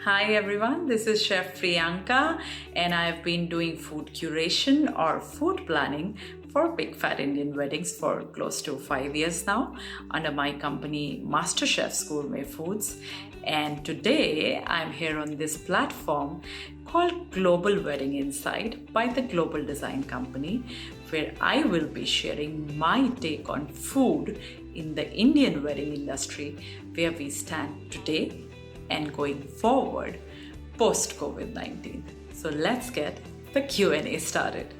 Hi everyone, this is Chef Priyanka and I've been doing food curation or food planning for big fat Indian weddings for close to 5 years now under my company MasterChefz Gourmet Foods. And today I'm here on this platform called Global Wedding Insight by the Global Design Company, where I will be sharing my take on food in the Indian wedding industry, where we stand today and going forward post COVID-19. So let's get the Q&A started.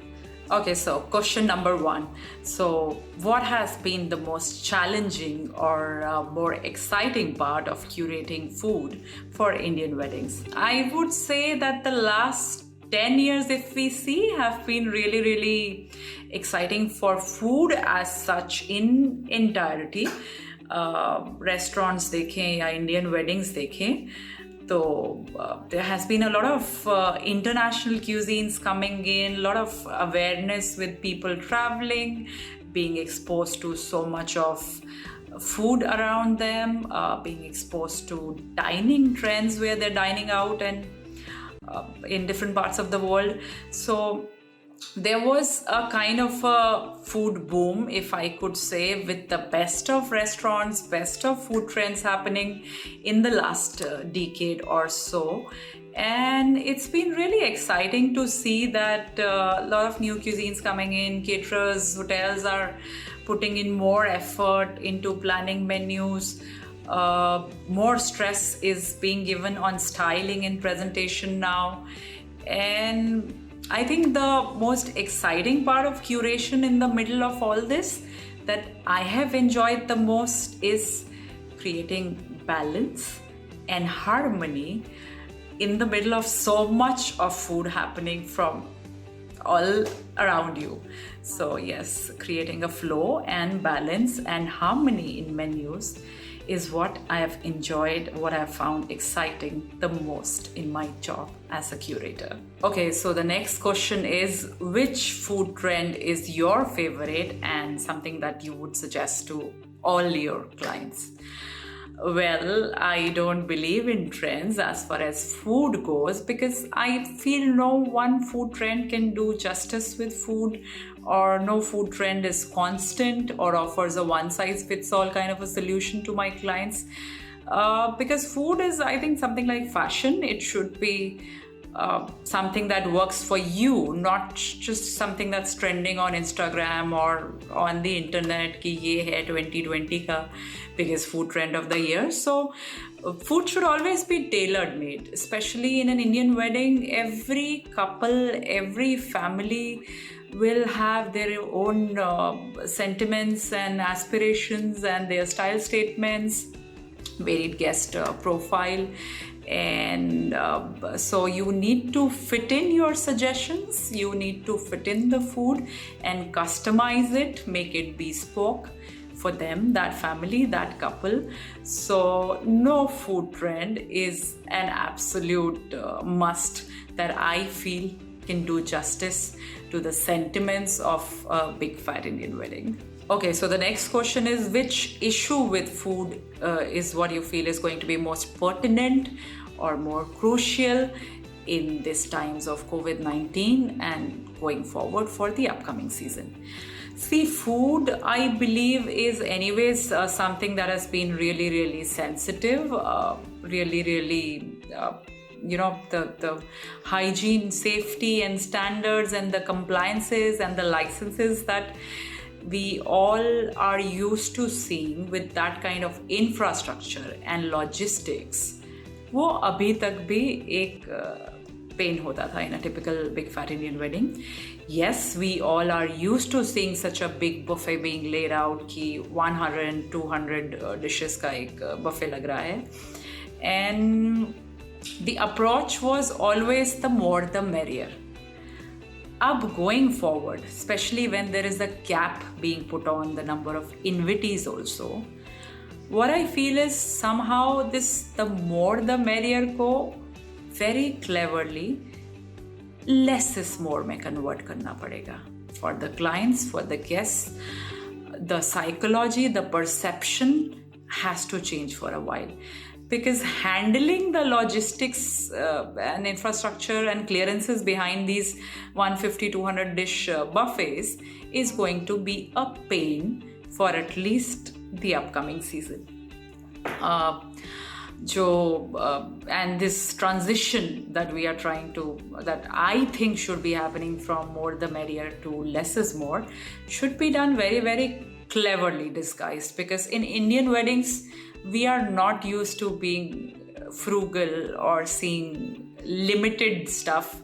Okay, so question number one. So what has been the most challenging or more exciting part of curating food for Indian weddings? I would say that the last 10 years, if we see, have been really exciting for food as such in entirety. Restaurants देखें या Indian weddings देखें तो there has been a lot of international cuisines coming in, a lot of awareness with people traveling, being exposed to so much of food around them, being exposed to dining trends where they're dining out and in different parts of the world. So there was a kind of a food boom, if I could say, with the best of restaurants, best of food trends happening in the last decade or so. And it's been really exciting to see that a lot of new cuisines coming in. Caterers, hotels are putting in more effort into planning menus. More stress is being given on styling and presentation now. And I think the most exciting part of curation in the middle of all this that I have enjoyed the most is creating balance and harmony in the middle of so much of food happening from all around you. So yes, creating a flow and balance and harmony in menus is what I have enjoyed, what I have found exciting the most in my job as a curator. Okay, so the next question is, which food trend is your favorite and something that you would suggest to all your clients? Well, I don't believe in trends as far as food goes because I feel no one food trend can do justice with food, or no food trend is constant or offers a one-size-fits-all kind of a solution to my clients. Because food is, I think, something like fashion. It should be something that works for you, not just something that's trending on Instagram or on the internet ki ye hai 2020 ka biggest food trend of the year. So food should always be tailor made, especially in an Indian wedding. Every couple, every family will have their own sentiments and aspirations and their style statements, varied guest profile. And so you need to fit in your suggestions, you need to fit in the food and customize it, make it bespoke for them, that family, that couple. So no food trend is an absolute must that I feel can do justice to the sentiments of a big fat Indian wedding. Okay, so the next question is, which issue with food is what you feel is going to be most pertinent or more crucial in these times of COVID-19 and going forward for the upcoming season? See, food, I believe, is anyways something that has been really sensitive, the hygiene, safety and standards and the compliances and the licenses that we all are used to seeing with that kind of infrastructure and logistics, वो अभी तक भी एक pain होता था in a typical big fat Indian wedding. Yes, we all are used to seeing such a big buffet being laid out कि 100 and 200 dishes का एक buffet लग रहा है. And the approach was always the more the merrier. Ab going forward, especially when there is a cap being put on the number of invitees also, what I feel is somehow this the more the merrier ko very cleverly less is more में convert करना पड़ेगा for the clients, for the guests. The psychology, the perception has to change for a while. because handling the logistics and infrastructure and clearances behind these 150-200 dish buffets is going to be a pain for at least the upcoming season. And this transition that we are that I think should be happening from more the merrier to less is more, should be done very, very cleverly disguised, because in Indian weddings, we are not used to being frugal or seeing limited stuff.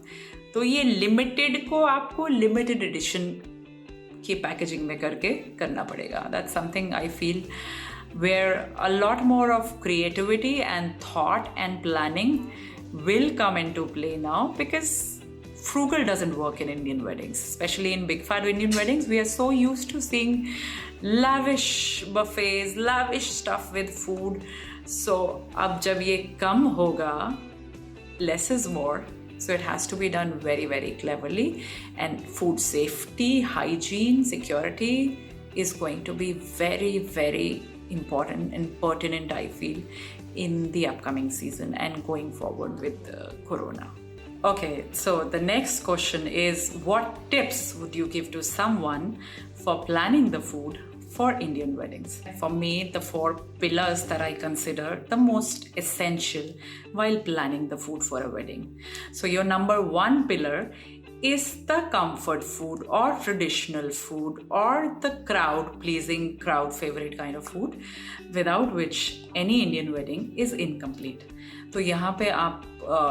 तो ये limited को आपको limited edition की packaging में करके करना पड़ेगा. That's something I feel where a lot more of creativity and thought and planning will come into play now, because frugal doesn't work in Indian weddings, especially in big fat Indian weddings. We are so used to seeing lavish buffets, lavish stuff with food. So ab jab ye kam hoga, less is more. So it has to be done very, very cleverly, and food safety, hygiene, security is going to be very, very important and pertinent, I feel, in the upcoming season and going forward with Corona. Okay, so the next question is, what tips would you give to someone for planning the food for Indian weddings? For me, the 4 pillars that I consider the most essential while planning the food for a wedding. So your number 1 pillar is the comfort food or traditional food or the crowd-pleasing, crowd-favorite kind of food, without which any Indian wedding is incomplete. तो यहाँ पे आप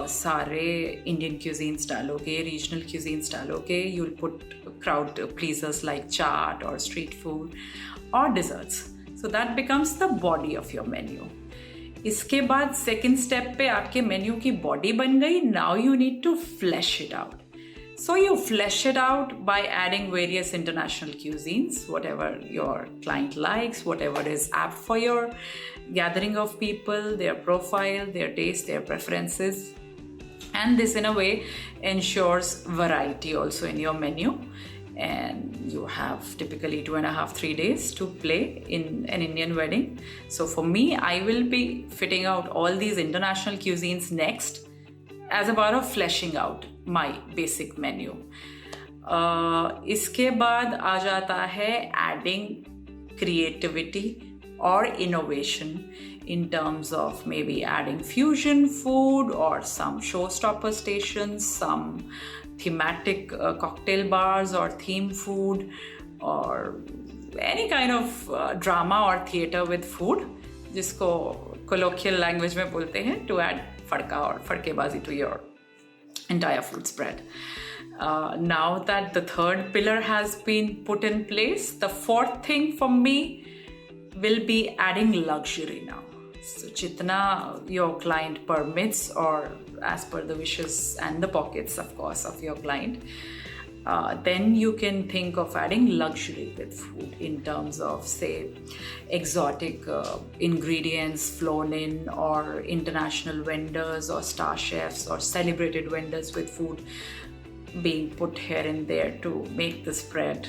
सारे Indian cuisines डालोगे, regional cuisines डालोगे, you'll put crowd pleasers like chaat or street food or desserts. So that becomes the body of your menu. इसके बाद second step पे आपके menu की body बन गई. Now you need to flesh it out. So you flesh it out by adding various international cuisines, whatever your client likes, whatever is apt for your gathering of people, their profile, their taste, their preferences. And this in a way ensures variety also in your menu. And you have typically 2.5-3 days to play in an Indian wedding. So for me, I will be fitting out all these international cuisines next as a part of fleshing out my basic menu. इसके बाद आ जाता है adding creativity or innovation in terms of maybe adding fusion food or some showstopper stations, some thematic cocktail bars or theme food, or any kind of drama or theater with food, जिसको colloquial language में बोलते हैं, to add फड़का और फड़केबाजी to your entire food spread. Now that the 3rd pillar has been put in place, the 4th thing for me will be adding luxury now. So jitna your client permits, or as per the wishes and the pockets, of course, of your client, then you can think of adding luxury with food in terms of, say, exotic ingredients flown in, or international vendors or star chefs or celebrated vendors with food being put here and there to make the spread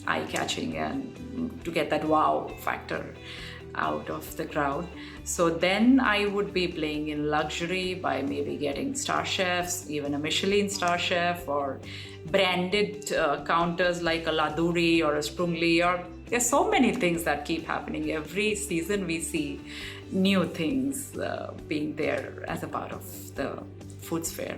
eye-catching and to get that wow factor out of the crowd. So then I would be playing in luxury by maybe getting star chefs, even a Michelin star chef, or branded counters like a Laduri or a Sprungli, or there's so many things that keep happening. Every season we see new things being there as a part of the foods fair.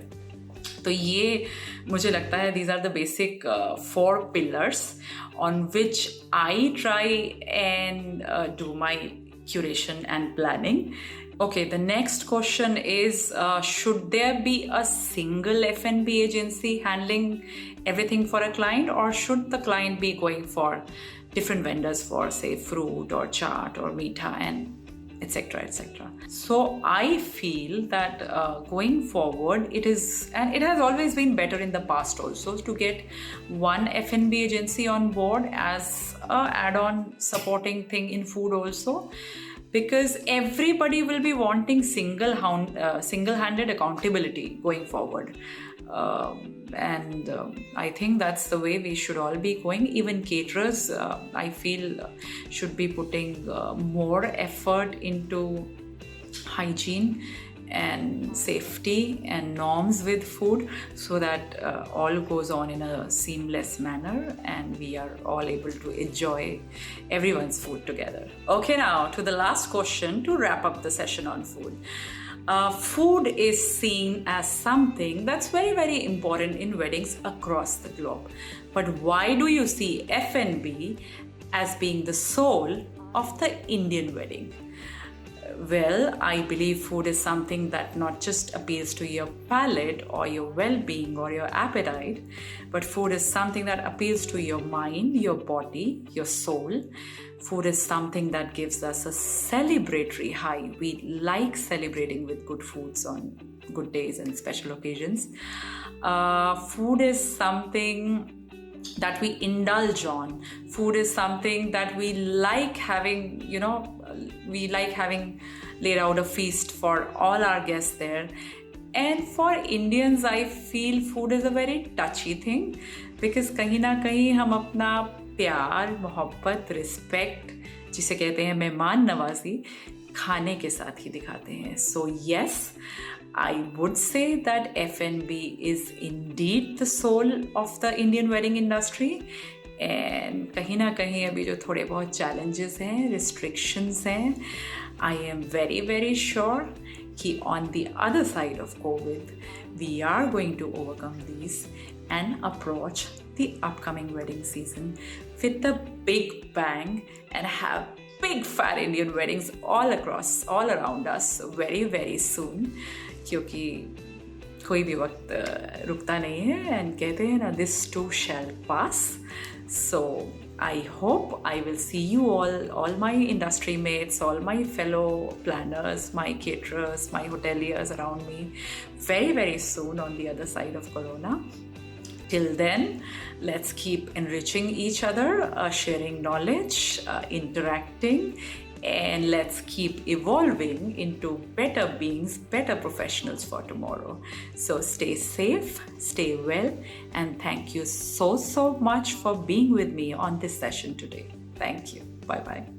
तो ये मुझे लगता है these are the basic 4 pillars on which I try and do my curation and planning. Okay, the next question is, should there be a single F&B agency handling everything for a client, or should the client be going for different vendors for, say, fruit or chaat or meetha and etc., etc. So I feel that going forward, it is, and it has always been better in the past also, to get one F&B agency on board as a add-on supporting thing in food also, because everybody will be wanting single-handed accountability going forward. And I think that's the way we should all be going. Even caterers, I feel, should be putting more effort into hygiene and safety and norms with food, so that all goes on in a seamless manner and we are all able to enjoy everyone's food together. Okay, now to the last question to wrap up the session on food. Food is seen as something that's very, very important in weddings across the globe. But why do you see F&B as being the soul of the Indian wedding? Well, I believe food is something that not just appeals to your palate or your well-being or your appetite, but food is something that appeals to your mind, your body, your soul. Food is something that gives us a celebratory high. We like celebrating with good foods on good days and special occasions. Food is something that we indulge on. Food is something that we like having, laid out a feast for all our guests there. And for Indians, I feel food is a very touchy thing, because कहीं ना कहीं हम अपना प्यार, मोहब्बत, respect, जिसे कहते हैं मेहमान नवाजी, खाने के साथ ही दिखाते हैं. So yes, I would say that F&B is indeed the soul of the Indian wedding industry. And कहीं ना कहीं अभी जो थोड़े बहुत challenges हैं, restrictions हैं, I am very, very sure कि on the other side of COVID, we are going to overcome these and approach the upcoming wedding season with a big bang and have big fat Indian weddings all around us very, very soon. क्योंकि कोई भी वक्त रुकता नहीं है, and कहते हैं ना, this too shall pass. So I hope I will see you all my industry mates, all my fellow planners, my caterers, my hoteliers around me very, very soon on the other side of Corona. Till then, let's keep enriching each other, sharing knowledge, interacting, and let's keep evolving into better beings, better professionals for tomorrow. So stay safe, stay well, and thank you so much for being with me on this session today. Thank you. Bye-bye.